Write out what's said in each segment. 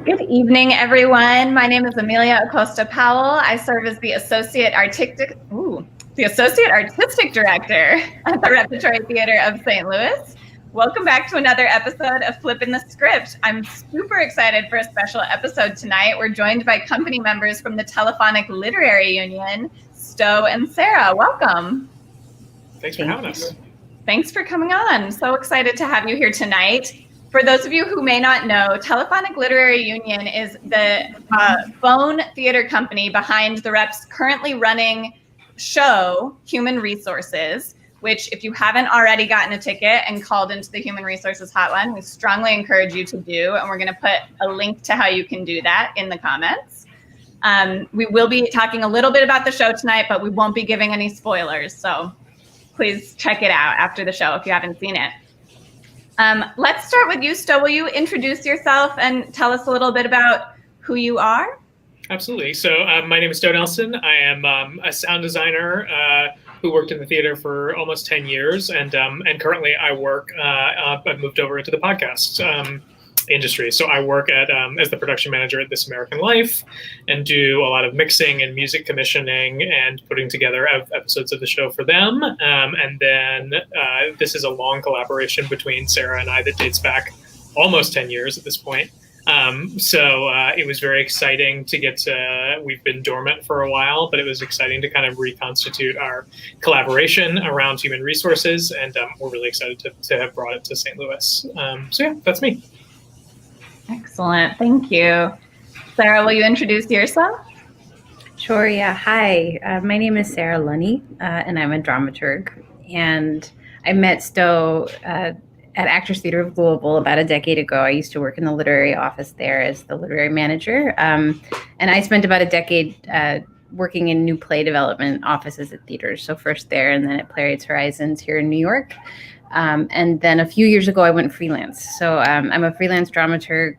Good evening, everyone. My name is Amelia Acosta Powell. I serve as the Associate Artistic Director at the Repertory Theater of St. Louis. Welcome back to another episode of Flippin the Script. I'm super excited for a special episode tonight. We're joined by company members from the Telephonic Literary Union, Stowe and Sarah. Welcome. Thanks for having us. Thanks for coming on. So excited to have you here tonight. For those of you who may not know, Telephonic Literary Union is the phone theater company behind the Rep's currently running show, Human Resources, which if you haven't already gotten a ticket and called into the Human Resources hotline, we strongly encourage you to do. And we're going to put a link to how you can do that in the comments. We will be talking a little bit about the show tonight, but we won't be giving any spoilers. So please check it out after the show if you haven't seen it. Let's start with you, Stowe. Will you introduce yourself and tell us a little bit about who you are? Absolutely. So my name is Stowe Nelson. I am a sound designer who worked in the theater for almost 10 years. And currently I work, I've moved over into the podcast industry. So I work at as the production manager at This American Life and do a lot of mixing and music commissioning and putting together episodes of the show for them. And then this is a long collaboration between Sarah and I that dates back almost 10 years at this point. So it was very exciting to get to, we've been dormant for a while, but it was exciting to kind of reconstitute our collaboration around human resources. And we're really excited to have brought it to St. Louis. So yeah, that's me. Excellent. Thank you. Sarah, will you introduce yourself? Sure. Yeah. Hi. My name is Sarah Lunny, and I'm a dramaturg. And I met Stowe at Actors Theater of Louisville about a decade ago. I used to work in the literary office there as the literary manager. And I spent about a decade working in new play development offices at theaters. So first there and then at Playwrights Horizons here in New York. And then a few years ago, I went freelance. So I'm a freelance dramaturg.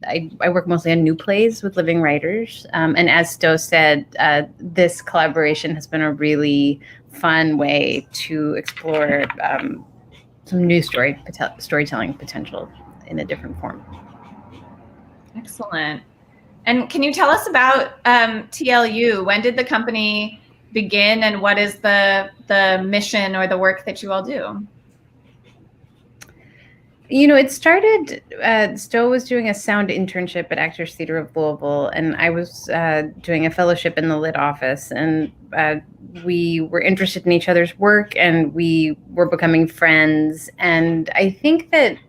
I work mostly on new plays with living writers. And as Stowe said, this collaboration has been a really fun way to explore some new storytelling potential in a different form. Excellent. And can you tell us about TLU? When did the company begin, and what is the mission or the work that you all do? You know, it started, Stowe was doing a sound internship at Actors Theater of Louisville, and I was doing a fellowship in the lit office, and we were interested in each other's work, and we were becoming friends. And I think that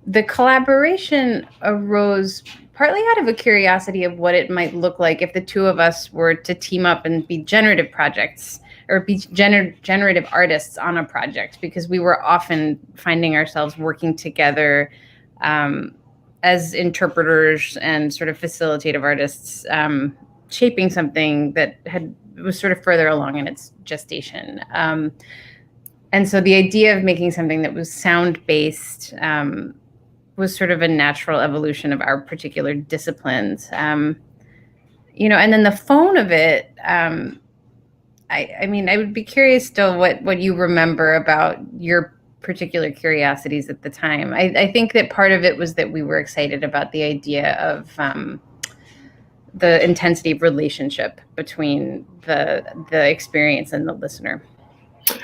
the collaboration arose partly out of a curiosity of what it might look like if the two of us were to team up and be generative projects or be generative artists on a project, because we were often finding ourselves working together as interpreters and sort of facilitative artists, shaping something that was sort of further along in its gestation. And so the idea of making something that was sound-based was sort of a natural evolution of our particular disciplines. You know, and then the phone of it, I mean, I would be curious still what you remember about your particular curiosities at the time. I think that part of it was that we were excited about the idea of the intensity of relationship between the experience and the listener.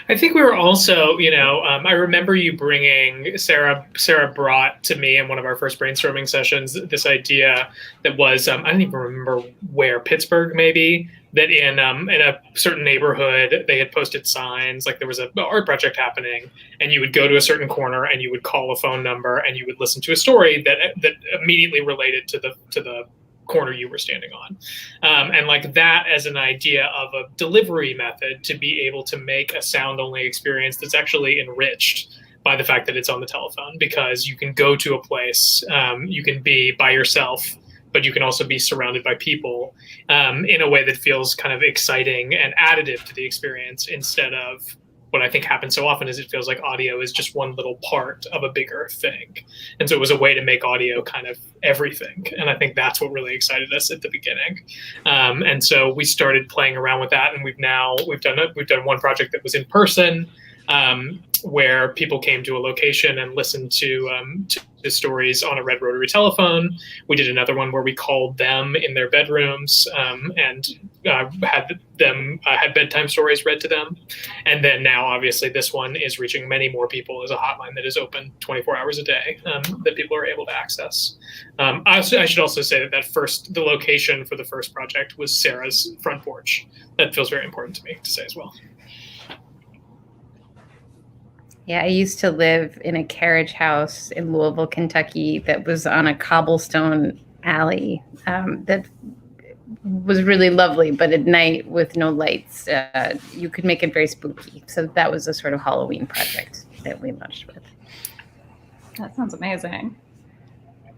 I think we were also, you know, I remember you bringing, Sarah brought to me in one of our first brainstorming sessions this idea that was, I don't even remember where, Pittsburgh maybe, that in a certain neighborhood, they had posted signs, like there was an art project happening, and you would go to a certain corner and you would call a phone number and you would listen to a story that immediately related to the corner you were standing on. And like that as an idea of a delivery method to be able to make a sound only experience that's actually enriched by the fact that it's on the telephone, because you can go to a place, you can be by yourself, but you can also be surrounded by people in a way that feels kind of exciting and additive to the experience, instead of what I think happens so often is it feels like audio is just one little part of a bigger thing. And so it was a way to make audio kind of everything. And I think that's what really excited us at the beginning. And so we started playing around with that, and we've done one project that was in person. where people came to a location and listened to the stories on a red rotary telephone. We did another one where we called them in their bedrooms and had bedtime stories read to them. And then now, obviously, this one is reaching many more people as a hotline that is open 24 hours a day that people are able to access. I should also say that the location for the first project was Sarah's front porch. That feels very important to me to say as well. Yeah, I used to live in a carriage house in Louisville, Kentucky that was on a cobblestone alley that was really lovely, but at night with no lights, you could make it very spooky. So that was a sort of Halloween project that we launched with. That sounds amazing.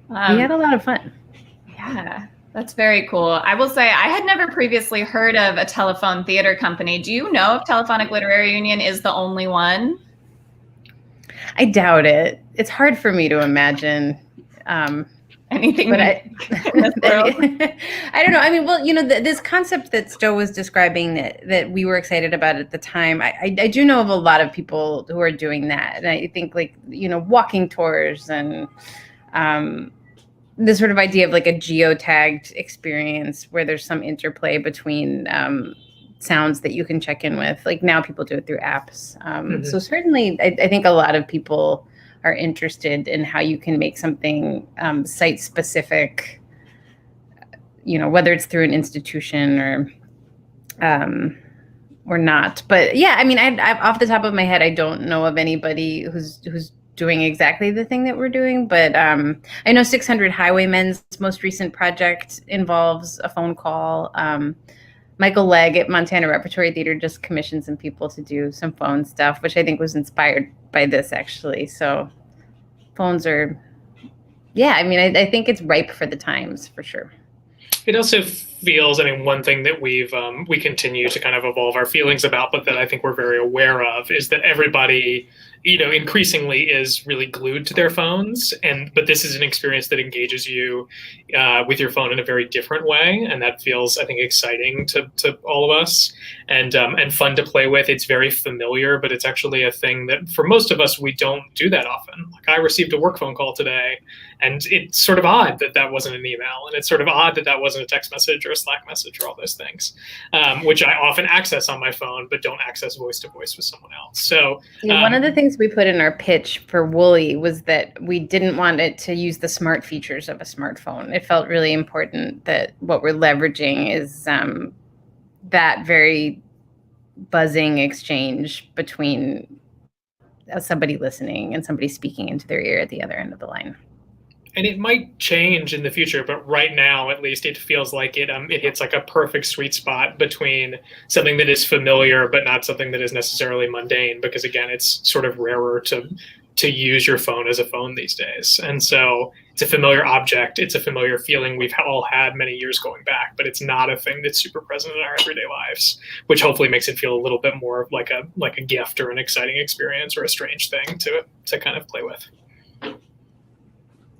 We had a lot of fun. Yeah, that's very cool. I will say I had never previously heard of a telephone theater company. Do you know if Telephonic Literary Union is the only one? I doubt it. It's hard for me to imagine anything, but in this world. I don't know. I mean, well, this concept that Stowe was describing that we were excited about at the time, I do know of a lot of people who are doing that. And I think walking tours and this sort of idea of like a geotagged experience where there's some interplay between sounds that you can check in with. Like now people do it through apps. So certainly I think a lot of people are interested in how you can make something site specific, whether it's through an institution or not. But yeah, I mean, I off the top of my head, I don't know of anybody who's doing exactly the thing that we're doing. But I know 600 Highwaymen's most recent project involves a phone call. Michael Legg at Montana Repertory Theater just commissioned some people to do some phone stuff, which I think was inspired by this, actually. So phones are, I mean, I think it's ripe for the times, for sure. It also feels, I mean, one thing that we continue to kind of evolve our feelings about, but that I think we're very aware of, is that everybody, increasingly is really glued to their phones. But this is an experience that engages you with your phone in a very different way. And that feels, I think, exciting to all of us and fun to play with. It's very familiar, but it's actually a thing that for most of us, we don't do that often. Like I received a work phone call today, and it's sort of odd that wasn't an email. And it's sort of odd that wasn't a text message or a Slack message or all those things, which I often access on my phone, but don't access voice to voice with someone else. So one of the things we put in our pitch for Woolly was that we didn't want it to use the smart features of a smartphone. It felt really important that what we're leveraging is that very buzzing exchange between somebody listening and somebody speaking into their ear at the other end of the line. And it might change in the future, but right now, at least, it feels like it hits like a perfect sweet spot between something that is familiar, but not something that is necessarily mundane. Because again, it's sort of rarer to use your phone as a phone these days. And so it's a familiar object. It's a familiar feeling we've all had many years going back, but it's not a thing that's super present in our everyday lives, which hopefully makes it feel a little bit more like a gift or an exciting experience or a strange thing to kind of play with.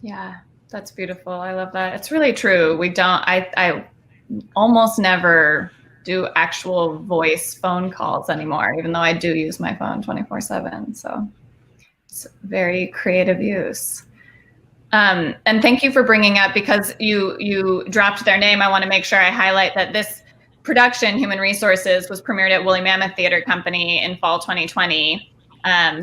Yeah, that's beautiful. I love that. It's really true. I almost never do actual voice phone calls anymore, even though I do use my phone 24/7. So it's very creative use. And thank you for bringing up, because you dropped their name. I want to make sure I highlight that this production, Human Resources, was premiered at Woolly Mammoth Theater Company in fall 2020.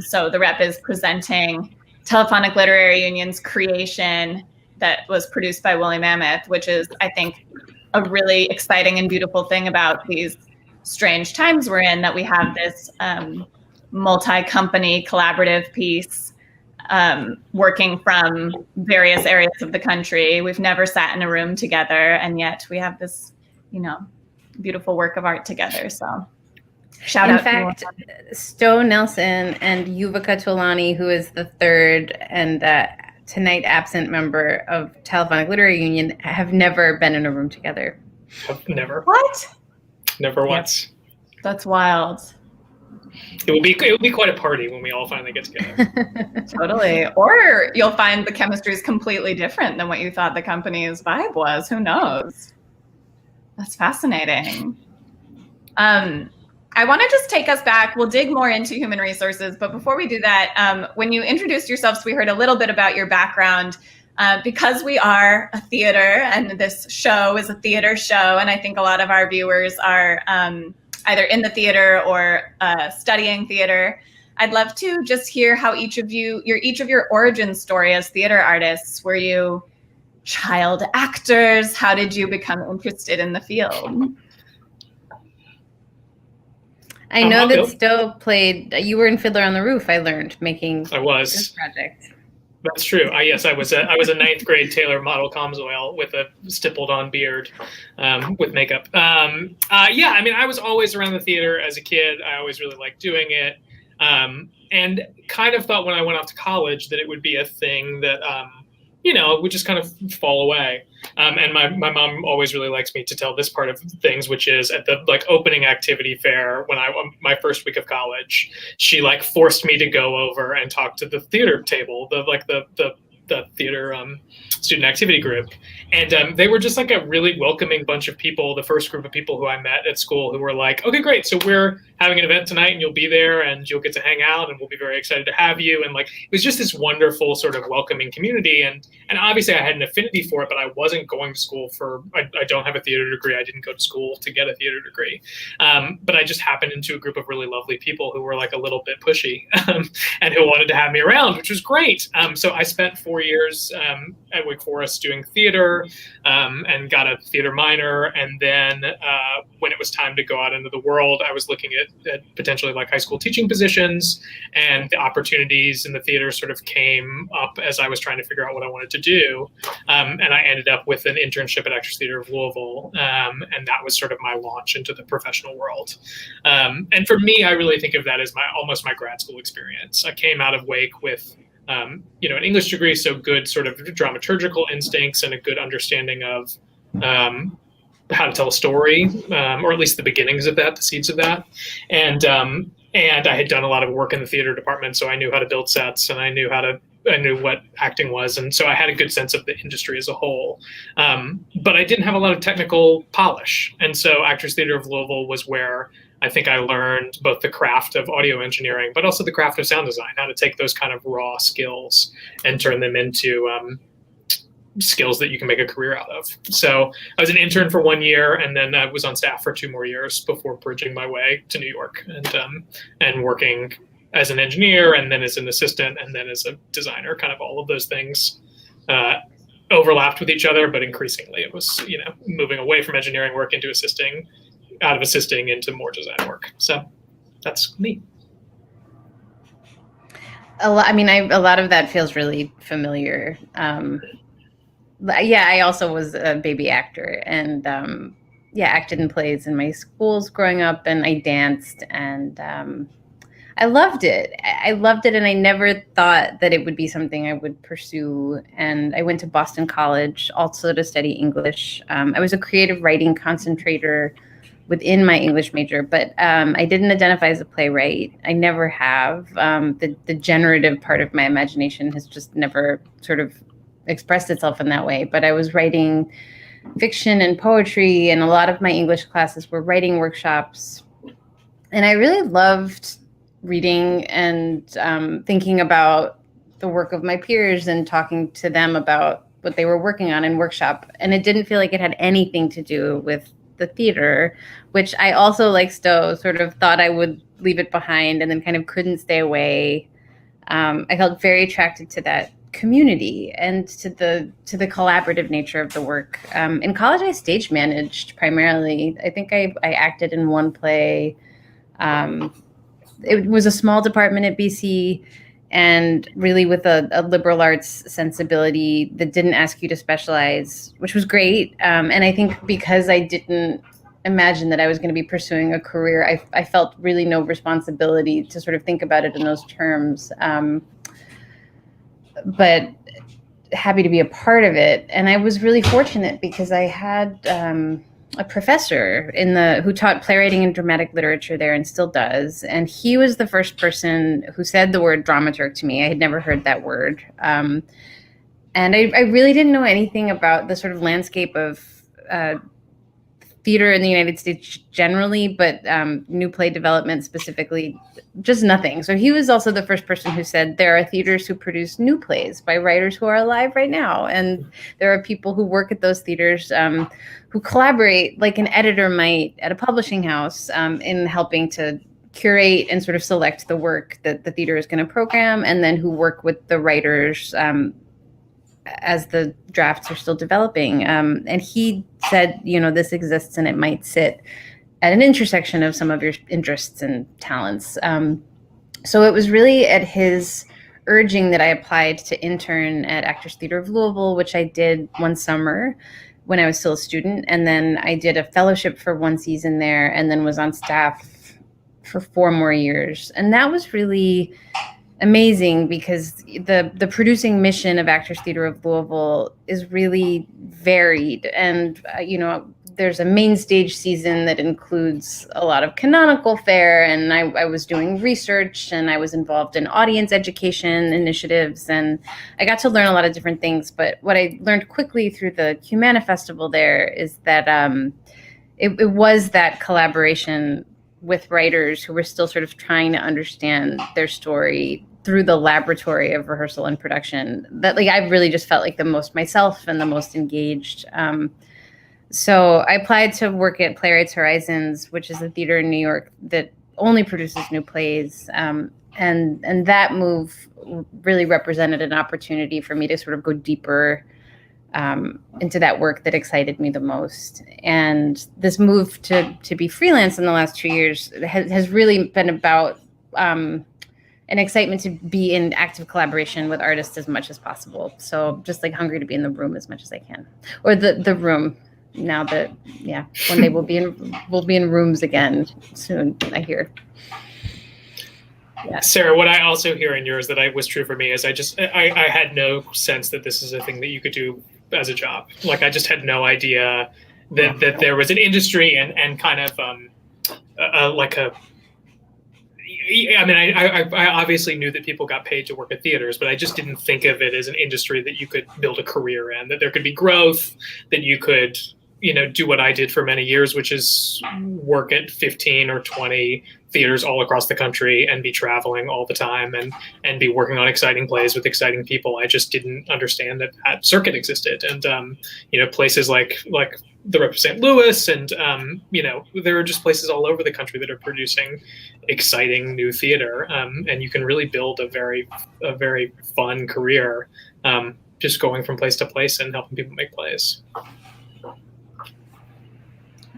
So the rep is presenting Telephonic Literary Union's creation that was produced by Woolly Mammoth, which is, I think, a really exciting and beautiful thing about these strange times we're in, that we have this multi-company collaborative piece working from various areas of the country. We've never sat in a room together, and yet we have this, beautiful work of art together. So shout out. In fact, Stowe Nelson and Yuvika Tolani, who is the third and tonight absent member of Telephonic Literary Union, have never been in a room together. Never. What? Never once. That's wild. It will be quite a party when we all finally get together. Totally. Or you'll find the chemistry is completely different than what you thought the company's vibe was. Who knows? That's fascinating. I want to just take us back. We'll dig more into human resources, but before we do that, when you introduced yourselves, we heard a little bit about your background. Because we are a theater and this show is a theater show, and I think a lot of our viewers are either in the theater or studying theater, I'd love to just hear how each of your origin story as theater artists. Were you child actors? How did you become interested in the field? I know that Stowe played. You were in Fiddler on the Roof. I learned making. I was this project. That's true. Yes, I was a ninth grade Taylor model Comsoil with a stippled on beard, with makeup. Yeah, I mean, I was always around the theater as a kid. I always really liked doing it, and kind of thought when I went off to college that it would be a thing that would just kind of fall away. And my mom always really likes me to tell this part of things, which is at the opening activity fair when my first week of college, she forced me to go over and talk to the theater table, the theater student activity group. And they were just a really welcoming bunch of people, the first group of people who I met at school who were like, okay, great. So we're having an event tonight and you'll be there and you'll get to hang out and we'll be very excited to have you. And it was just this wonderful sort of welcoming community. And obviously I had an affinity for it, but I wasn't going to school I don't have a theater degree. I didn't go to school to get a theater degree. But I just happened into a group of really lovely people who were a little bit pushy and who wanted to have me around, which was great. So I spent 4 years at Wake Forest doing theater and got a theater minor. And then when it was time to go out into the world, I was looking at potentially high school teaching positions, and the opportunities in the theater sort of came up as I was trying to figure out what I wanted to do. And I ended up with an internship at Actors Theater of Louisville. And that was sort of my launch into the professional world. And for me, I really think of that as almost my grad school experience. I came out of Wake with an English degree, so good sort of dramaturgical instincts and a good understanding of how to tell a story, or at least the beginnings of that, the seeds of that. And I had done a lot of work in the theater department, so I knew how to build sets and I knew what acting was. And so I had a good sense of the industry as a whole. But I didn't have a lot of technical polish. And so Actors Theater of Louisville was where I think I learned both the craft of audio engineering, but also the craft of sound design, how to take those kind of raw skills and turn them into skills that you can make a career out of. So I was an intern for 1 year, and then I was on staff for 2 more years before bridging my way to New York and working as an engineer, and then as an assistant, and then as a designer. Kind of all of those things overlapped with each other, but increasingly it was moving away from engineering work into out of assisting into more design work. So that's me. A lot of that feels really familiar. I also was a baby actor and acted in plays in my schools growing up, and I danced, and I loved it. And I never thought that it would be something I would pursue. And I went to Boston College also to study English. I was a creative writing concentrator within my English major, but I didn't identify as a playwright. I never have. The generative part of my imagination has just never sort of expressed itself in that way. But I was writing fiction and poetry, and a lot of my English classes were writing workshops. And I really loved reading and thinking about the work of my peers and talking to them about what they were working on in workshop. And it didn't feel like it had anything to do with the theater, which I also, like Stowe, sort of thought I would leave it behind and then kind of couldn't stay away. I felt very attracted to that community and to the collaborative nature of the work. In college, I stage managed primarily. I think I acted in one play. It was a small department at BC, and really with a liberal arts sensibility that didn't ask you to specialize, which was great. And I think because I didn't imagine that I was going to be pursuing a career, I felt really no responsibility to sort of think about it in those terms. But happy to be a part of it. And I was really fortunate because I had a professor who taught playwriting and dramatic literature there and still does. And he was the first person who said the word dramaturg to me. I had never heard that word. And I really didn't know anything about the sort of landscape of theater in the United States generally, but new play development specifically, just nothing. So he was also the first person who said there are theaters who produce new plays by writers who are alive right now. And there are people who work at those theaters who collaborate like an editor might at a publishing house in helping to curate and sort of select the work that the theater is going to program, and then who work with the writers as the drafts are still developing. And he said, this exists and it might sit at an intersection of some of your interests and talents. So it was really at his urging that I applied to intern at Actors Theater of Louisville, which I did one summer when I was still a student. And then I did a fellowship for one season there, and then was on staff for 4 more years. And that was really amazing because the producing mission of Actors Theater of Louisville is really varied. And, there's a main stage season that includes a lot of canonical fare. And I was doing research, and I was involved in audience education initiatives. And I got to learn a lot of different things. But what I learned quickly through the Humana Festival there is that it was that collaboration with writers who were still sort of trying to understand their story through the laboratory of rehearsal and production that I've really just felt like the most myself and the most engaged. So I applied to work at Playwrights Horizons, which is a theater in New York that only produces new plays. And that move really represented an opportunity for me to sort of go deeper into that work that excited me the most. And this move to be freelance in the last 2 years has really been about an excitement to be in active collaboration with artists as much as possible. So just hungry to be in the room as much as I can, or the room. Now that, one day we'll be in rooms again soon, I hear. Yeah. Sarah, what I also hear in yours that was true for me is I had no sense that this is a thing that you could do as a job. I just had no idea that there was an industry and kind of I obviously knew that people got paid to work at theaters, but I just didn't think of it as an industry that you could build a career in, that there could be growth, that you could do what I did for many years, which is work at 15 or 20 theaters all across the country and be traveling all the time and be working on exciting plays with exciting people. I just didn't understand that circuit existed. And, places like the Rep of St. Louis and, there are just places all over the country that are producing exciting new theater. And you can really build a very fun career just going from place to place and helping people make plays.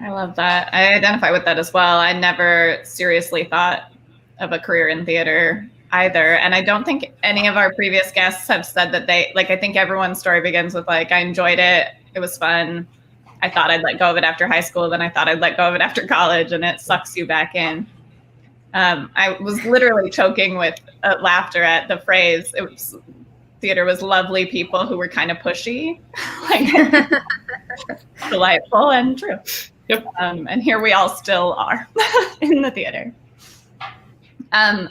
I love that. I identify with that as well. I never seriously thought of a career in theater either. And I don't think any of our previous guests have said that they, I think everyone's story begins with I enjoyed it. It was fun. I thought I'd let go of it after high school. Then I thought I'd let go of it after college, and it sucks you back in. I was literally choking with laughter at the phrase. Theater was lovely people who were kind of pushy, delightful and true. Yep. And here we all still are in the theater. I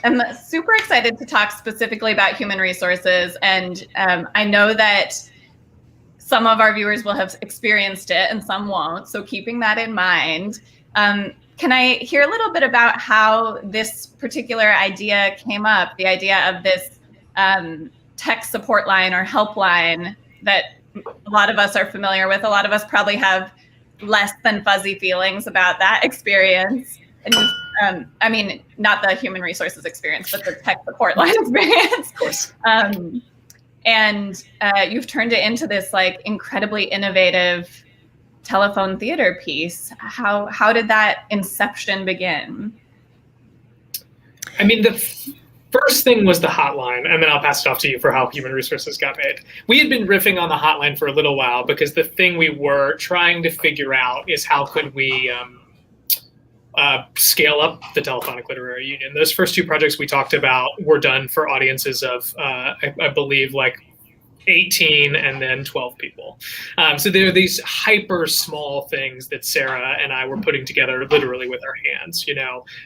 am super excited to talk specifically about human resources. And I know that some of our viewers will have experienced it and some won't. So keeping that in mind, can I hear a little bit about how this particular idea came up, the idea of this tech support line or helpline that a lot of us are familiar with? A lot of us probably have less than fuzzy feelings about that experience. And not the human resources experience, but the tech support line experience. Of course. And you've turned it into this incredibly innovative telephone theater piece. How did that inception begin? The first thing was the hotline, and then I'll pass it off to you for how human resources got made. We had been riffing on the hotline for a little while because the thing we were trying to figure out is how could we scale up the Telephonic Literary Union. Those first 2 projects we talked about were done for audiences of, I believe, 18 and then 12 people. So there are these hyper small things that Sarah and I were putting together literally with our hands.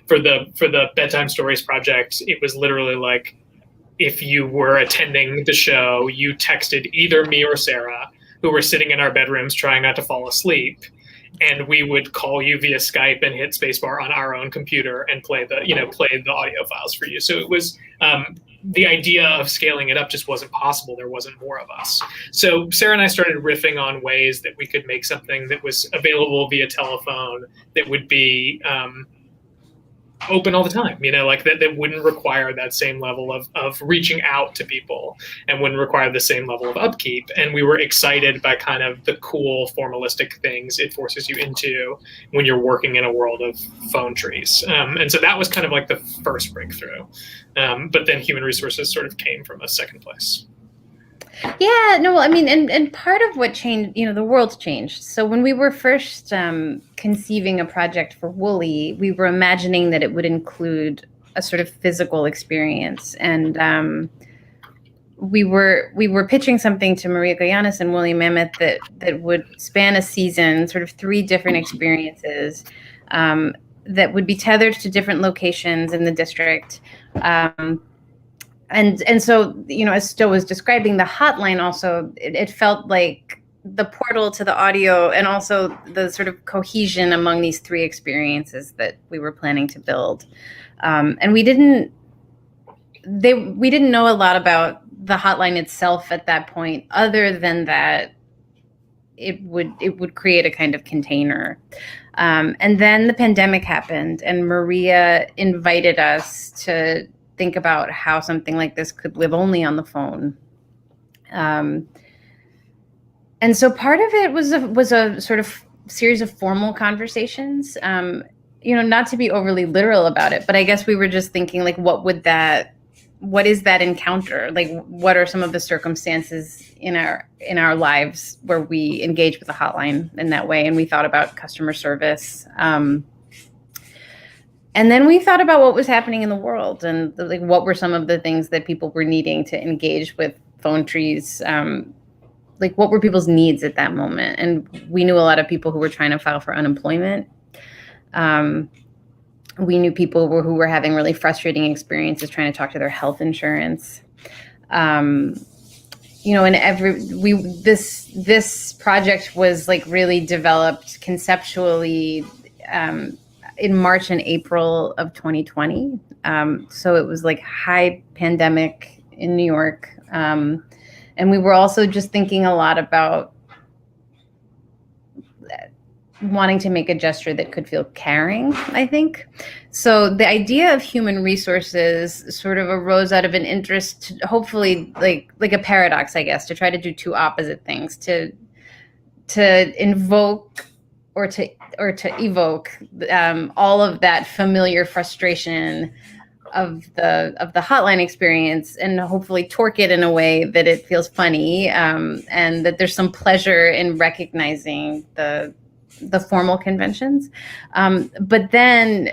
For the Bedtime Stories project, it was literally if you were attending the show, you texted either me or Sarah who were sitting in our bedrooms trying not to fall asleep. And we would call you via Skype and hit spacebar on our own computer and play the audio files for you. So it was the idea of scaling it up just wasn't possible. There wasn't more of us. So Sarah and I started riffing on ways that we could make something that was available via telephone that would be open all the time, that wouldn't require that same level of reaching out to people and wouldn't require the same level of upkeep. And we were excited by kind of the cool formalistic things it forces you into when you're working in a world of phone trees. And so that was kind of like the first breakthrough. But then human resources sort of came from a second place. Yeah, no, I mean, and part of what changed, the world's changed. So when we were first conceiving a project for Woolly, we were imagining that it would include a sort of physical experience. And we were pitching something to Maria Goyanis and William Mammoth that would span a season, sort of 3 different experiences that would be tethered to different locations in the district. And so, as Stowe was describing, the hotline also, it felt like the portal to the audio and also the sort of cohesion among these 3 experiences that we were planning to build. And we didn't know a lot about the hotline itself at that point, other than that it would create a kind of container. And then the pandemic happened, and Maria invited us to think about how something like this could live only on the phone. And so part of it was a sort of series of formal conversations, not to be overly literal about it, but I guess we were just thinking, like, what is that encounter? Like, what are some of the circumstances in our lives where we engage with the hotline in that way? And we thought about customer service. And then we thought about what was happening in the world and like what were some of the things that people were needing to engage with phone trees. Like, what were people's needs at that moment? And we knew a lot of people who were trying to file for unemployment. We knew people who were having really frustrating experiences trying to talk to their health insurance. And this project was like really developed conceptually in March and April of 2020. So it was like high pandemic in New York. And we were also just thinking a lot about wanting to make a gesture that could feel caring, I think. So the idea of human resources sort of arose out of an interest to hopefully like a paradox, I guess, to try to do 2 opposite things, to invoke or to evoke all of that familiar frustration of the hotline experience, and hopefully torque it in a way that it feels funny, and that there's some pleasure in recognizing the formal conventions, but then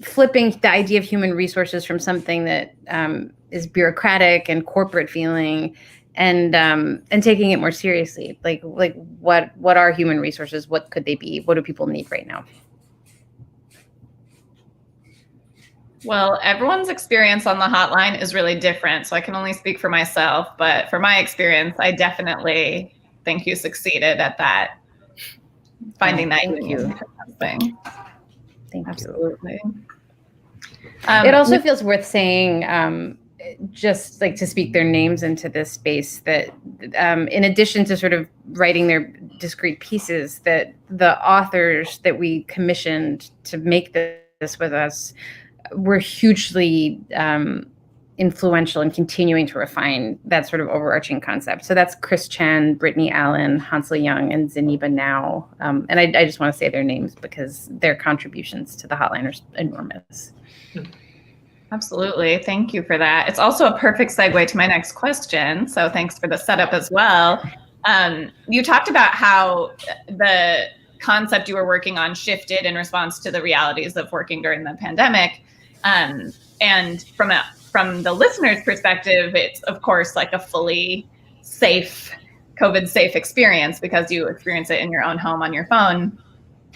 flipping the idea of human resources from something that is bureaucratic and corporate feeling, and taking it more seriously. Like what are human resources? What could they be? What do people need right now? Well, everyone's experience on the hotline is really different, so I can only speak for myself. But for my experience, I definitely think you succeeded at that, finding that unique thing. Thank Absolutely. you. It also feels worth saying, just like to speak their names into this space, that in addition to sort of writing their discrete pieces, that the authors that we commissioned to make this with us were hugely influential in continuing to refine that sort of overarching concept. So that's Chris Chen, Brittany Allen, Hansel Young, and Zaniba Now. And I just want to say their names because their contributions to the hotline are enormous. Absolutely. Thank you for that. It's also a perfect segue to my next question. So thanks for the setup as well. You talked about how the concept you were working on shifted in response to the realities of working during the pandemic. And from the listener's perspective, it's of course like a fully safe, COVID safe experience because you experience it in your own home on your phone.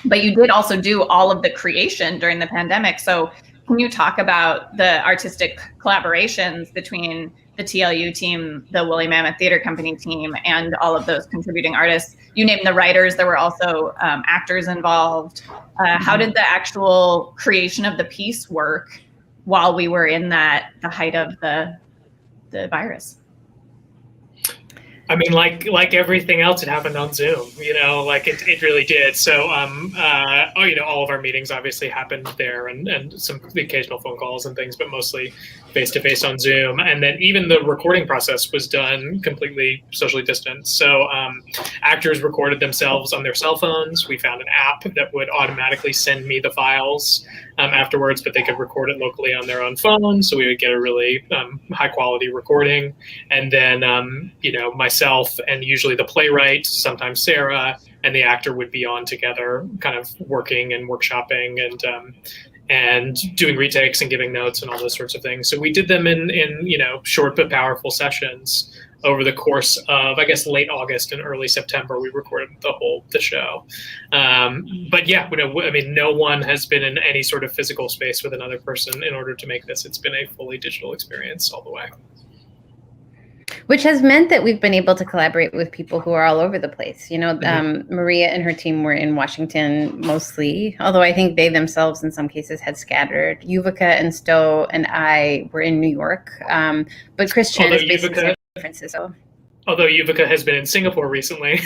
But you did also do all of the creation during the pandemic. So can you talk about the artistic collaborations between the TLU team, the Woolly Mammoth Theater Company team, and all of those contributing artists. You named the writers. There were also actors involved. How did the actual creation of the piece work while we were in the height of the virus? I mean, like everything else, it happened on Zoom, like it really did. So, all of our meetings obviously happened there, and some occasional phone calls and things, but mostly face-to-face on Zoom. And then even the recording process was done completely socially distanced. So actors recorded themselves on their cell phones. We found an app that would automatically send me the files afterwards, but they could record it locally on their own phone. So we would get a really high-quality recording. And then, myself and usually the playwright, sometimes Sarah, and the actor would be on together, kind of working and workshopping and doing retakes and giving notes and all those sorts of things. So we did them in short but powerful sessions over the course of, I guess, late August and early September. We recorded the show. But yeah, no one has been in any sort of physical space with another person in order to make this. It's been a fully digital experience all the way. Which has meant that we've been able to collaborate with people who are all over the place. Maria and her team were in Washington mostly, although I think they themselves in some cases had scattered. Yuvica and Stowe and I were in New York, but Chris Chen is based in San Francisco. Although Yuvica has been in Singapore recently.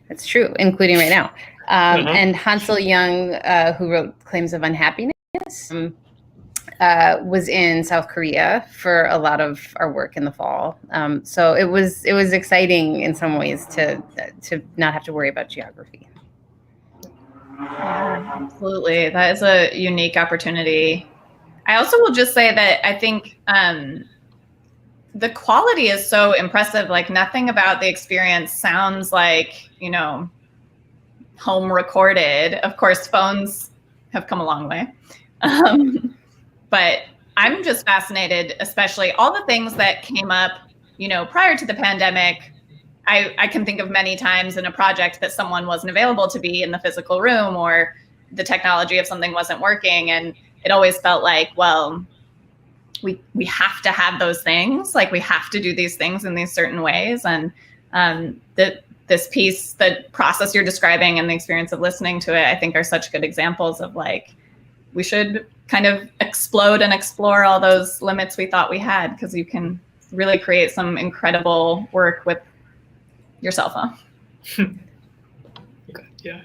That's true, including right now. And Hansel Young, who wrote Claims of Unhappiness, was in South Korea for a lot of our work in the fall. So it was exciting in some ways to not have to worry about geography. Yeah, absolutely. That is a unique opportunity. I also will just say that I think the quality is so impressive. Like nothing about the experience sounds like, home recorded. Of course, phones have come a long way. But I'm just fascinated, especially all the things that came up, prior to the pandemic. I can think of many times in a project that someone wasn't available to be in the physical room, or the technology of something wasn't working. And it always felt like, well, we have to have those things. Like we have to do these things in these certain ways. And this piece, the process you're describing and the experience of listening to it, I think are such good examples of like, we should kind of explode and explore all those limits we thought we had, because you can really create some incredible work with your cell phone. Okay, yeah.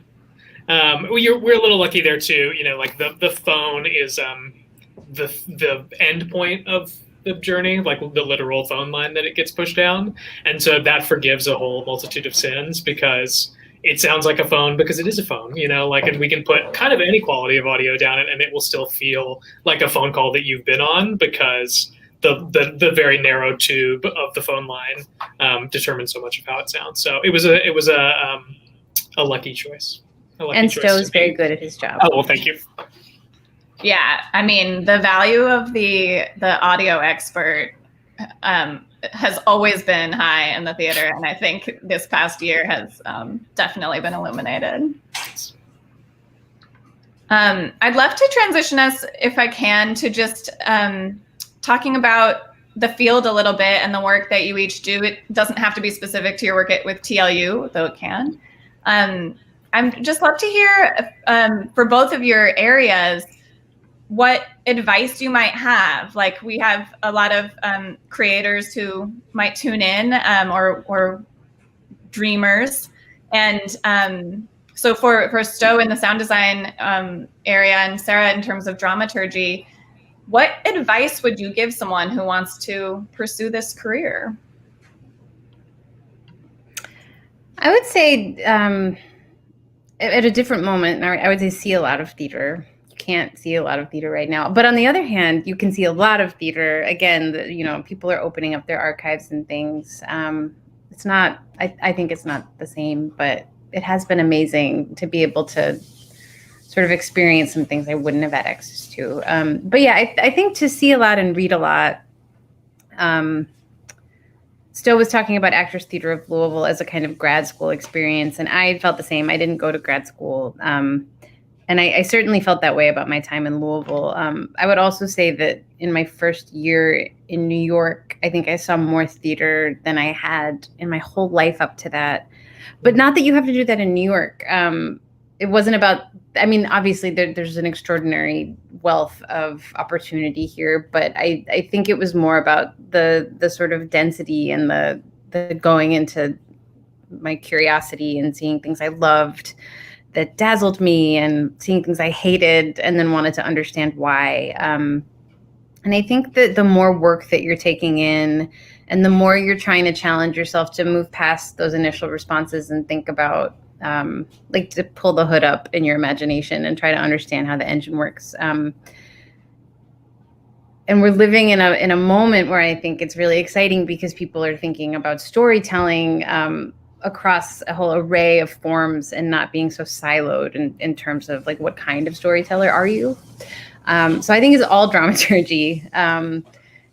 We're a little lucky there too. Like the phone is the end point of the journey, like the literal phone line that it gets pushed down. And so that forgives a whole multitude of sins, because it sounds like a phone because it is a phone, and we can put kind of any quality of audio down it and it will still feel like a phone call that you've been on, because the very narrow tube of the phone line determines so much of how it sounds. So it was a lucky choice. And Stowe's very good at his job. Oh, well, thank you. Yeah. I mean, the value of the audio expert has always been high in the theater, and I think this past year has definitely been illuminated. I'd love to transition us, if I can, to just talking about the field a little bit and the work that you each do. It doesn't have to be specific to your work with TLU, though it can. I'd just love to hear for both of your areas what advice you might have. Like we have a lot of creators who might tune in, or dreamers. And so for Stowe in the sound design area, and Sarah in terms of dramaturgy, what advice would you give someone who wants to pursue this career? I would say at a different moment, I would say see a lot of theater. Can't see a lot of theater right now, but on the other hand, you can see a lot of theater. Again, people are opening up their archives and things. It's not, I think it's not the same, but it has been amazing to be able to sort of experience some things I wouldn't have had access to. But yeah, I think to see a lot and read a lot. Stowe was talking about Actors Theater of Louisville as a kind of grad school experience, and I felt the same. I didn't go to grad school. And I certainly felt that way about my time in Louisville. I would also say that in my first year in New York, I think I saw more theater than I had in my whole life up to that. But not that you have to do that in New York. It wasn't about, I mean, obviously there's an extraordinary wealth of opportunity here, but I think it was more about the sort of density and the going into my curiosity and seeing things I loved that dazzled me and seeing things I hated and then wanted to understand why. And I think that the more work that you're taking in and the more you're trying to challenge yourself to move past those initial responses and think about, like, to pull the hood up in your imagination and try to understand how the engine works. And we're living in a moment where I think it's really exciting because people are thinking about storytelling across a whole array of forms and not being so siloed in terms of like, what kind of storyteller are you? So I think it's all dramaturgy. So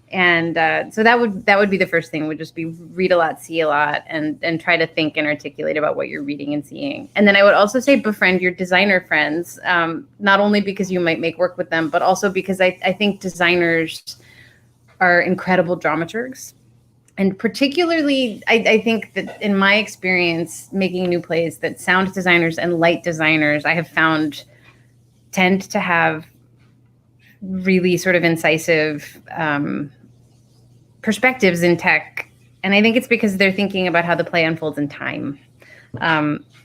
that would be the first thing, would just be read a lot, see a lot, and try to think and articulate about what you're reading and seeing. And then I would also say befriend your designer friends, not only because you might make work with them, but also because I think designers are incredible dramaturgs. And particularly, I think that in my experience making new plays, that sound designers and light designers I have found tend to have really sort of incisive perspectives in tech. And I think it's because they're thinking about how the play unfolds in time.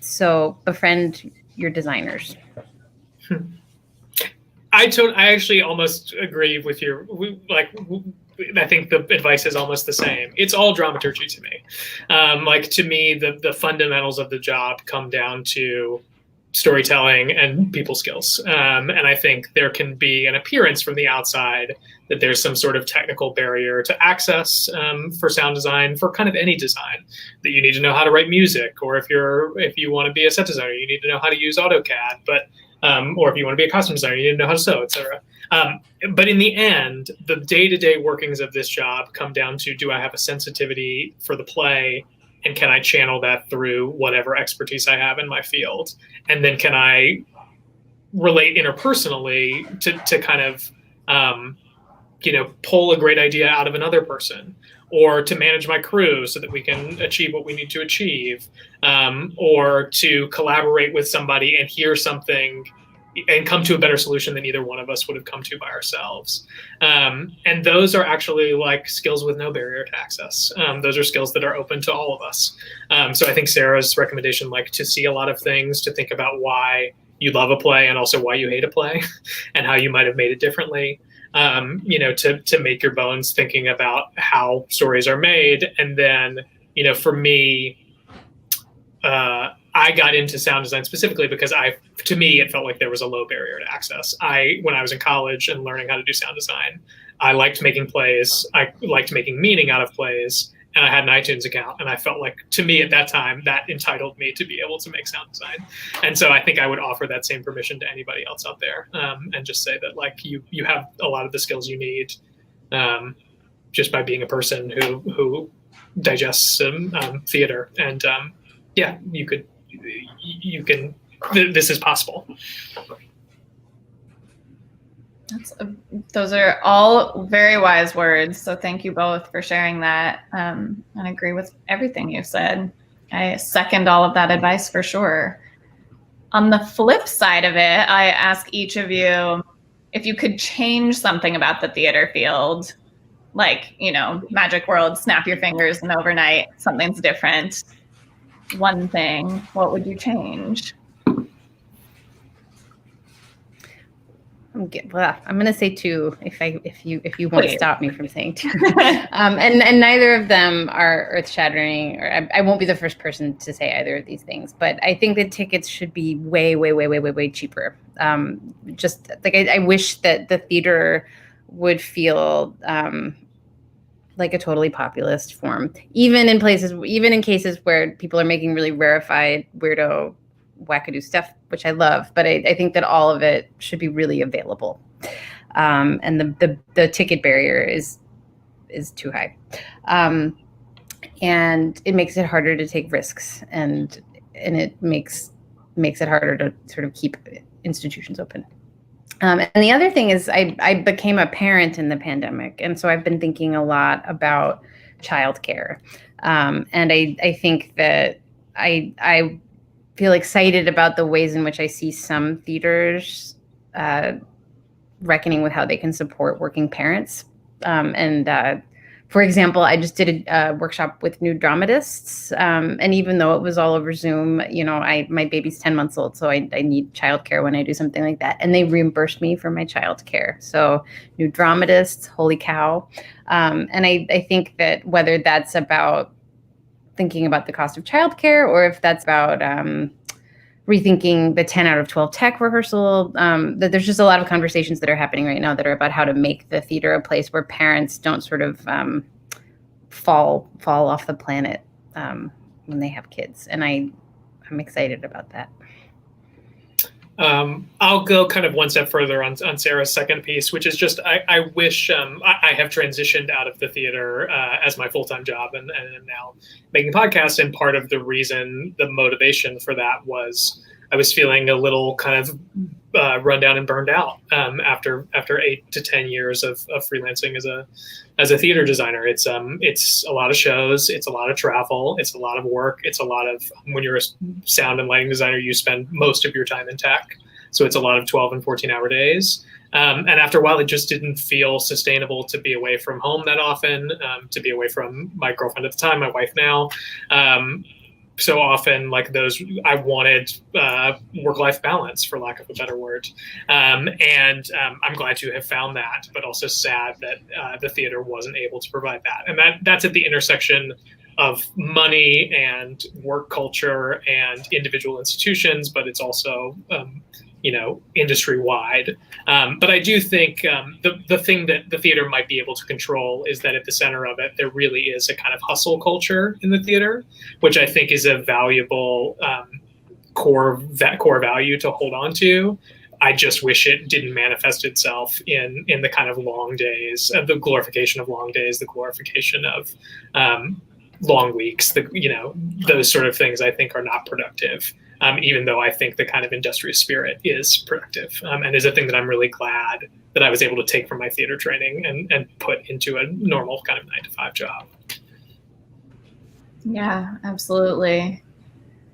So befriend your designers. I actually almost agree with your, I think the advice is almost the same. It's all dramaturgy to me. To me, the fundamentals of the job come down to storytelling and people skills. And I think there can be an appearance from the outside that there's some sort of technical barrier to access for sound design, for kind of any design, that you need to know how to write music, or if you want to be a set designer, you need to know how to use AutoCAD, but or if you want to be a costume designer, you need to know how to sew, etc. But in the end, the day-to-day workings of this job come down to, do I have a sensitivity for the play? And can I channel that through whatever expertise I have in my field? And then can I relate interpersonally to kind of, pull a great idea out of another person, or to manage my crew so that we can achieve what we need to achieve, or to collaborate with somebody and hear something and come to a better solution than either one of us would have come to by ourselves. And those are actually like skills with no barrier to access. Those are skills that are open to all of us. So I think Sarah's recommendation, to see a lot of things, to think about why you love a play and also why you hate a play and how you might have made it differently, to make your bones thinking about how stories are made. And then, for me, I got into sound design specifically because to me, it felt like there was a low barrier to access. When I was in college and learning how to do sound design, I liked making plays. I liked making meaning out of plays, and I had an iTunes account. And I felt like, to me at that time, that entitled me to be able to make sound design. And so I think I would offer that same permission to anybody else out there, and just say that you have a lot of the skills you need just by being a person who digests theater. And yeah, you can, this is possible. Those are all very wise words. So thank you both for sharing that. And I agree with everything you said. I second all of that advice for sure. On the flip side of it, I ask each of you if you could change something about the theater field, magic world, snap your fingers and overnight something's different. One thing, what would you change? I'm going to say two if you won't Please. stop me from saying two. And neither of them are earth-shattering, or I won't be the first person to say either of these things, but I think the tickets should be way, way, way, way, way, way cheaper. Just I wish that the theater would feel like a totally populist form, even in cases where people are making really rarefied, weirdo, wackadoo stuff, which I love, but I think that all of it should be really available. And the ticket barrier is too high. And it makes it harder to take risks, and it makes it harder to sort of keep institutions open. And the other thing is I became a parent in the pandemic. And so I've been thinking a lot about childcare. And I think that I feel excited about the ways in which I see some theaters reckoning with how they can support working parents. For example, I just did a workshop with new dramatists, and even though it was all over Zoom, my baby's 10 months old, so I need childcare when I do something like that, and they reimbursed me for my childcare. So new dramatists, holy cow! And I think that whether that's about thinking about the cost of childcare or if that's about rethinking the 10 out of 12 tech rehearsal, that there's just a lot of conversations that are happening right now that are about how to make the theater a place where parents don't sort of fall off the planet when they have kids. And I'm excited about that. I'll go kind of one step further on Sarah's second piece, which is just I wish I have transitioned out of the theater as my full-time job and am now making podcasts. And part of the reason, the motivation for that was I was feeling a little kind of run down and burned out after 8 to 10 years of freelancing as a theater designer. It's a lot of shows, it's a lot of travel, it's a lot of work, it's a lot of, when you're a sound and lighting designer, you spend most of your time in tech. So it's a lot of 12 and 14-hour days. And after a while, it just didn't feel sustainable to be away from home that often, to be away from my girlfriend at the time, my wife now. So often, like those, I wanted work-life balance, for lack of a better word. I'm glad to have found that, but also sad that the theater wasn't able to provide that. And that's at the intersection of money and work culture and individual institutions, but it's also industry-wide. But I do think the thing that the theater might be able to control is that at the center of it, there really is a kind of hustle culture in the theater, which I think is a valuable core value to hold on to. I just wish it didn't manifest itself in the kind of long days, the glorification of long days, the glorification of long weeks, those sort of things I think are not productive. Even though I think the kind of industrious spirit is productive and is a thing that I'm really glad that I was able to take from my theater training and put into a normal kind of 9-to-5 job. Yeah, absolutely.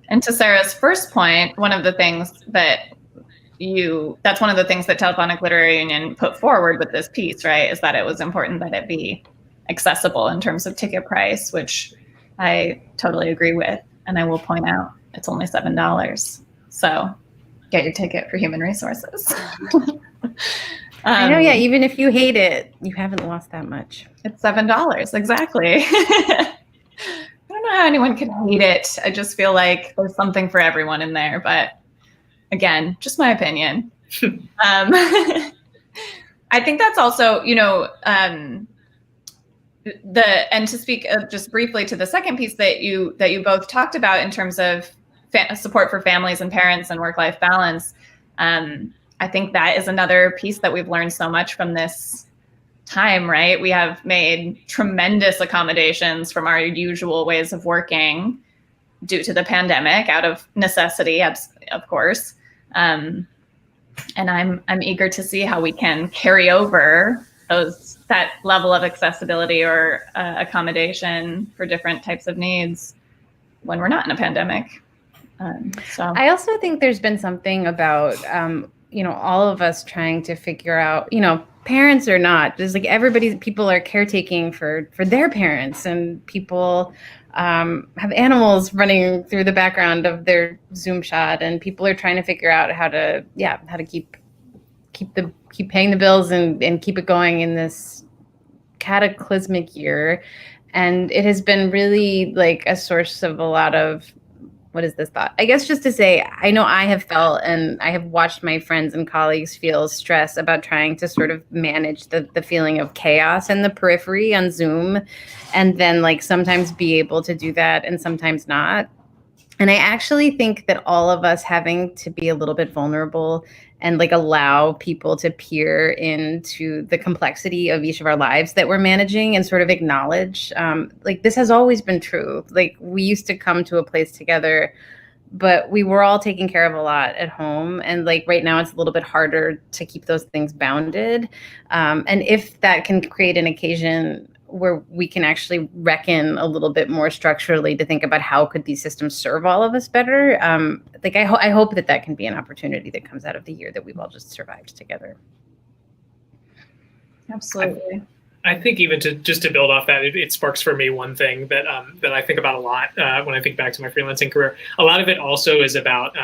And to Sarah's first point, one of the things that's one of the things that Telephonic Literary Union put forward with this piece, right, is that it was important that it be accessible in terms of ticket price, which I totally agree with. And I will point out, it's only $7. So get your ticket for human resources. I know, yeah, even if you hate it, you haven't lost that much. It's $7, exactly. I don't know how anyone can hate it. I just feel like there's something for everyone in there. But again, just my opinion. I think that's also, and to speak just briefly to the second piece that you both talked about in terms of support for families and parents and work-life balance. I think that is another piece that we've learned so much from this time, right? We have made tremendous accommodations from our usual ways of working due to the pandemic, out of necessity, of course. And I'm eager to see how we can carry over that level of accessibility or accommodation for different types of needs when we're not in a pandemic. So I also think there's been something about, all of us trying to figure out, parents or not, just like people are caretaking for their parents, and people have animals running through the background of their Zoom shot, and people are trying to figure out how to keep paying the bills and keep it going in this cataclysmic year. And it has been really like a source of a lot of, what is this thought? I guess just to say, I know I have felt, and I have watched my friends and colleagues feel stress about trying to sort of manage the feeling of chaos in the periphery on Zoom, and then like sometimes be able to do that and sometimes not. And I actually think that all of us having to be a little bit vulnerable and like allow people to peer into the complexity of each of our lives that we're managing and sort of acknowledge, like this has always been true. Like we used to come to a place together but we were all taking care of a lot at home. And like right now, it's a little bit harder to keep those things bounded. And if that can create an occasion where we can actually reckon a little bit more structurally to think about how could these systems serve all of us better. I hope that can be an opportunity that comes out of the year that we've all just survived together. Absolutely. I think even to build off that, it sparks for me one thing that I think about a lot when I think back to my freelancing career. A lot of it also is about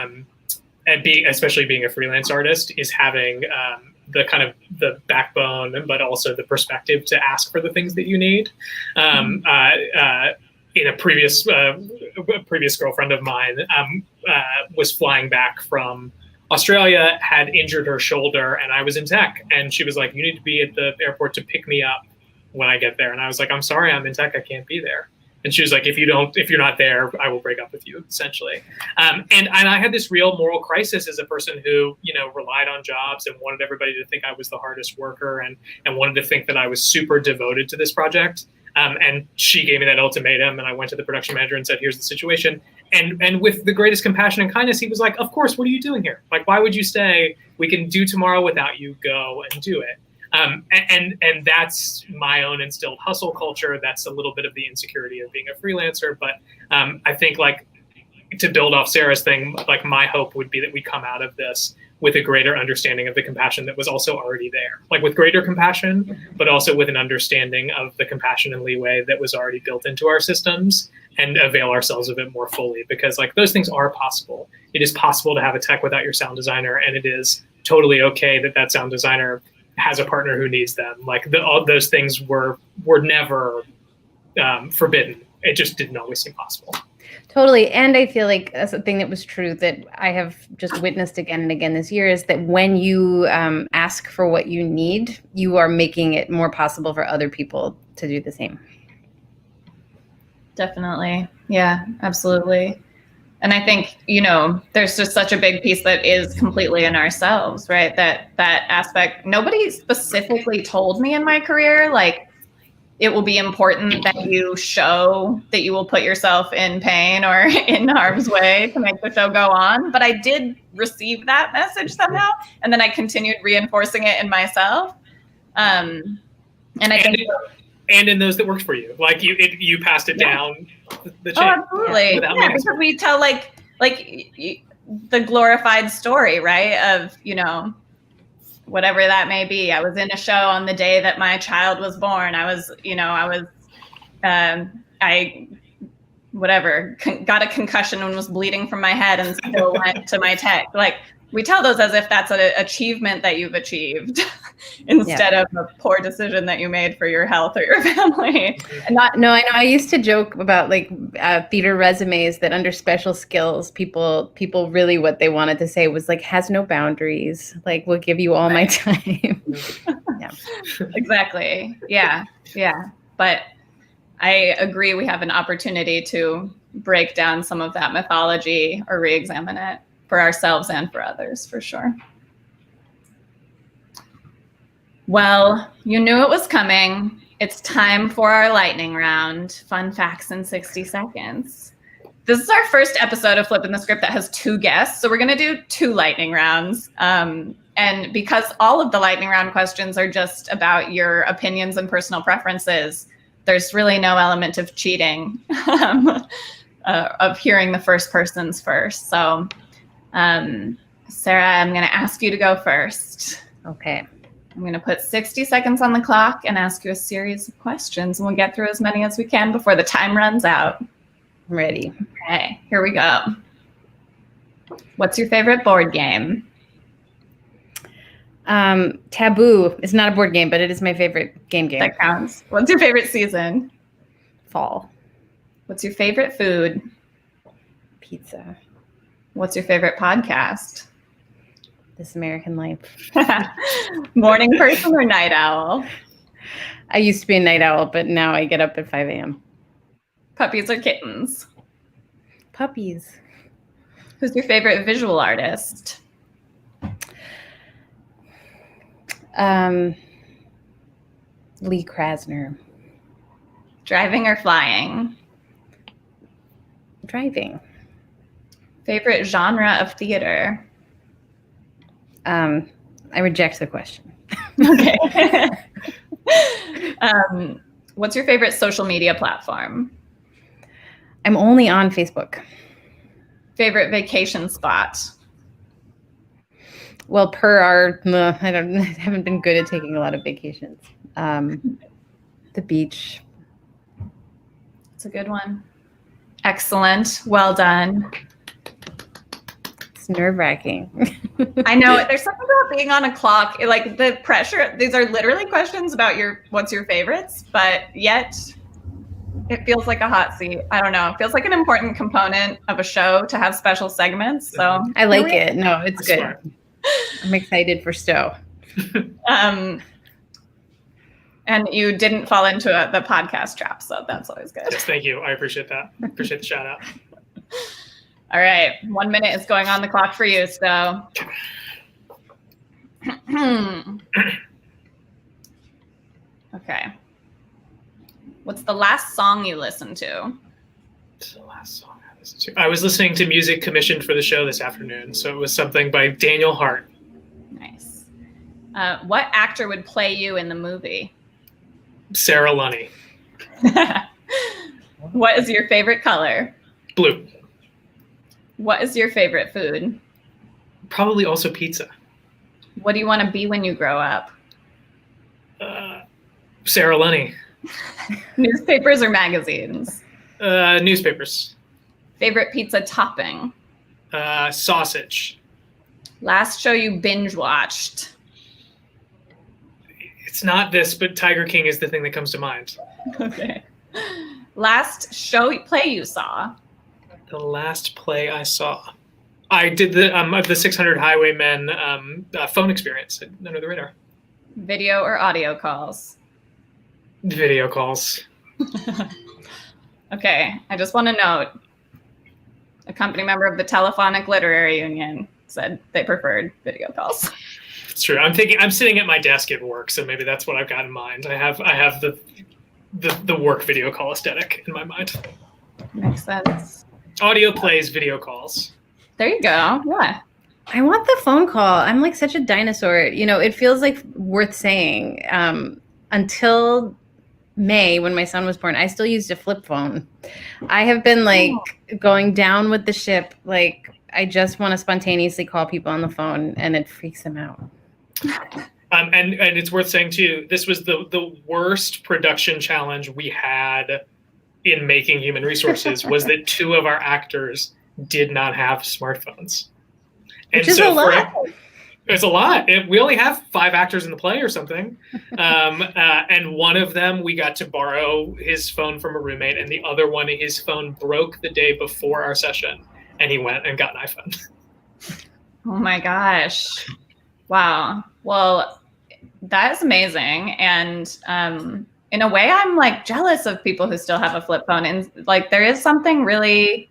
especially being a freelance artist, is having the kind of the backbone, but also the perspective to ask for the things that you need. In a previous girlfriend of mine was flying back from Australia, had injured her shoulder, and I was in tech, and she was like, "You need to be at the airport to pick me up when I get there." And I was like, "I'm sorry, I'm in tech, I can't be there." And she was like, if you're not there, I will break up with you, essentially. And I had this real moral crisis as a person who, relied on jobs and wanted everybody to think I was the hardest worker and wanted to think that I was super devoted to this project. And she gave me that ultimatum, and I went to the production manager and said, "Here's the situation." And with the greatest compassion and kindness, he was like, "Of course, what are you doing here? Like, why would you stay? We can do tomorrow without you. Go and do it." And that's my own instilled hustle culture. That's a little bit of the insecurity of being a freelancer. But I think, like, to build off Sarah's thing, like, my hope would be that we come out of this with a greater understanding of the compassion that was also already there, like with greater compassion, but also with an understanding of the compassion and leeway that was already built into our systems, and avail ourselves of it more fully, because like those things are possible. It is possible to have a tech without your sound designer, and it is totally okay that sound designer has a partner who needs them. Like all those things were never forbidden. It just didn't always seem possible. Totally. And I feel like that's a thing that was true that I have just witnessed again and again this year, is that when you ask for what you need, you are making it more possible for other people to do the same. Definitely. Yeah, absolutely. And I think, there's just such a big piece that is completely in ourselves, right? That aspect, nobody specifically told me in my career, like, it will be important that you show that you will put yourself in pain or in harm's way to make the show go on. But I did receive that message somehow. And then I continued reinforcing it in myself. And I think... And in those that worked for you, like you passed it down the chain. Oh, absolutely. Yeah, because we tell like the glorified story, right? Of, whatever that may be. I was in a show on the day that my child was born. I got a concussion and was bleeding from my head and still went to my tech. Like, we tell those as if that's an achievement that you've achieved instead of a poor decision that you made for your health or your family. I know. I used to joke about like theater resumes that under special skills, people really what they wanted to say was like, has no boundaries. Like, we'll give you all my time. Yeah, exactly. Yeah. But I agree. We have an opportunity to break down some of that mythology or re-examine it for ourselves and for others, for sure. Well, you knew it was coming. It's time for our lightning round. Fun facts in 60 seconds. This is our first episode of Flippin' the Script that has 2 guests. So we're going to do 2 lightning rounds. And because all of the lightning round questions are just about your opinions and personal preferences, there's really no element of cheating, of hearing the first person's first. So Sarah, I'm going to ask you to go first. Okay. I'm going to put 60 seconds on the clock and ask you a series of questions, and we'll get through as many as we can before the time runs out. I'm ready. Okay, here we go. What's your favorite board game? Taboo. It's not a board game, but it is my favorite game. That counts. What's your favorite season? Fall. What's your favorite food? Pizza. What's your favorite podcast? This American Life. Morning person or night owl? I used to be a night owl, but now I get up at 5 a.m. Puppies or kittens? Puppies. Who's your favorite visual artist? Lee Krasner. Driving or flying? Driving. Favorite genre of theater? I reject the question. Okay. What's your favorite social media platform? I'm only on Facebook. Favorite vacation spot? Well, I haven't been good at taking a lot of vacations. The beach. It's a good one. Excellent. Well done. It's nerve-wracking. I know. There's something about being on a clock, like the pressure. These are literally questions about what's your favorites, but yet it feels like a hot seat. I don't know. It feels like an important component of a show to have special segments. So I like it. No, it's good. Smart. I'm excited for Stowe. And you didn't fall into the podcast trap, so that's always good. Yes, thank you. I appreciate that. Appreciate the shout out. All right, 1 minute is going on the clock for you, so. Okay. What's the last song you listened to? What's the last song I listened to? I was listening to music commissioned for the show this afternoon, so it was something by Daniel Hart. Nice. What actor would play you in the movie? Sarah Lunny. What is your favorite color? Blue. What is your favorite food? Probably also pizza. What do you want to be when you grow up? Sarah Lunny. Newspapers or magazines? Newspapers. Favorite pizza topping? Sausage. Last show you binge watched? It's not this, but Tiger King is the thing that comes to mind. Okay. Last play you saw? The last play I saw. I did the 600 Highwaymen phone experience under the radar. Video or audio calls? Video calls. Okay, I just want to note, a company member of the Telephonic Literary Union said they preferred video calls. It's true. I'm sitting at my desk at work, so maybe that's what I've got in mind. I have the work video call aesthetic in my mind. Makes sense. Audio plays, video calls. There you go. Yeah. I want the phone call. I'm like such a dinosaur. You know, it feels like worth saying. Until May, when my son was born, I still used a flip phone. I have been like going down with the ship. Like I just want to spontaneously call people on the phone, and it freaks them out. And it's worth saying too, this was the worst production challenge we had in making Human Resources was that 2 of our actors did not have smartphones. Which is a lot. It's a lot. We only have 5 actors in the play or something. And one of them, we got to borrow his phone from a roommate, and the other one, his phone broke the day before our session, and he went and got an iPhone. Oh my gosh. Wow. Well, that is amazing. And in a way, I'm like jealous of people who still have a flip phone. And like, there is something really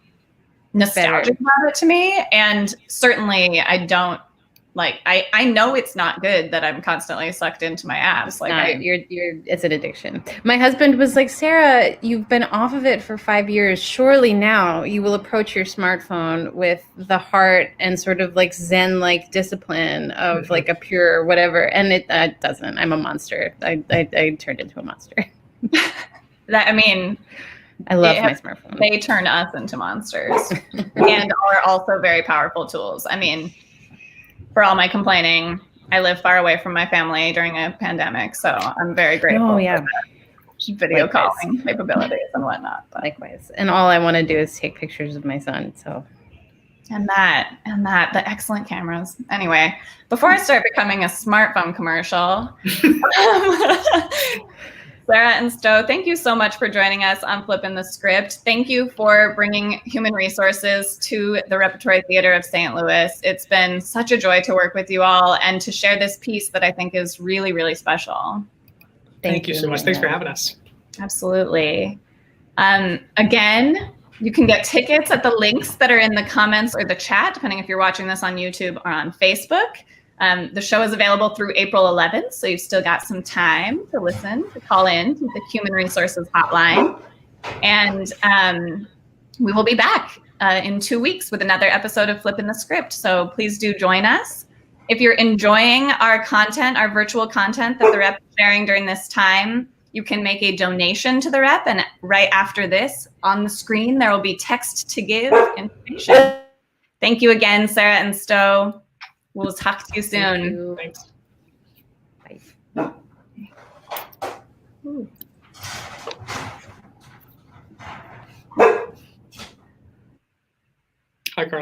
nostalgic about it to me. And certainly I don't like, I know it's not good that I'm constantly sucked into my apps. Like it's an addiction. My husband was like, Sarah, you've been off of it for 5 years. Surely now you will approach your smartphone with the heart and sort of like Zen-like discipline of like a pure whatever. And it doesn't. I'm a monster. I turned into a monster. I love my smartphone. They turn us into monsters and are also very powerful tools. I mean, for all my complaining, I live far away from my family during a pandemic, so I'm very grateful for the video calling capabilities and whatnot. But. Likewise. And all I want to do is take pictures of my son. So, the excellent cameras. Anyway, before I start becoming a smartphone commercial, Sarah and Stowe, thank you so much for joining us on Flippin' the Script. Thank you for bringing Human Resources to the Repertory Theater of St. Louis. It's been such a joy to work with you all and to share this piece that I think is really, really special. Thank you so much. Thanks for having us. Absolutely. Again, you can get tickets at the links that are in the comments or the chat, depending if you're watching this on YouTube or on Facebook. The show is available through April 11th, so you've still got some time to listen, to call in to the Human Resources Hotline. And we will be back in 2 weeks with another episode of Flippin' the Script. So please do join us. If you're enjoying our content, our virtual content that the rep is sharing during this time, you can make a donation to the rep. And right after this, on the screen, there will be text to give information. Thank you again, Sarah and Stowe. We'll talk to you soon. Thank you. Thanks. Bye.